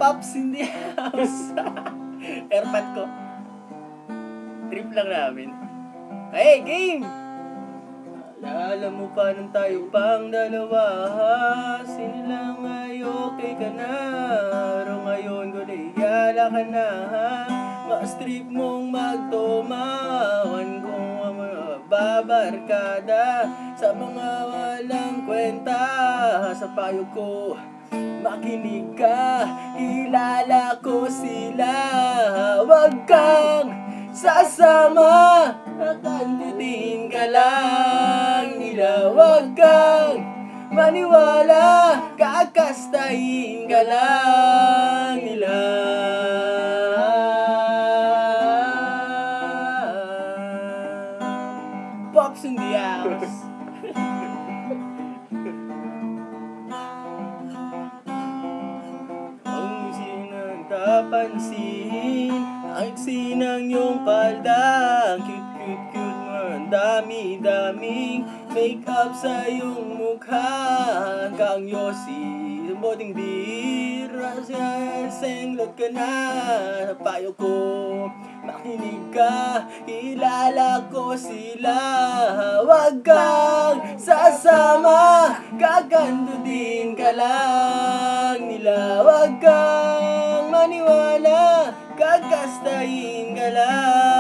Pops in the house. Airpod ko. Trip lang namin. Hey, game! Alala mo pa nang tayo pang dalawa. Sinilang ay okay ka na. Pero ngayon guliyala ka na. Mas trip mong magtumawan kung ang mga babarkada sa mga walang kwenta. Sa payo ko, makinig ka, kilala ko sila. Huwag kang sasama, kakandutin ka lang nila. Huwag kang maniwala, kakastahin ka lang nila. Pops in the house. Ang sinagkapansin, naiksi ng iyong palda. Cute mo, ang dami-daming make-up sa iyong mukha. Hanggang yosi, boting bira, senglot ka na. Sa payo ko, makinig ka, kilala ko sila. Huwag kang sasama, kakandutin ka lang nila. Huwag kang maniwala, kakastahin ka lang.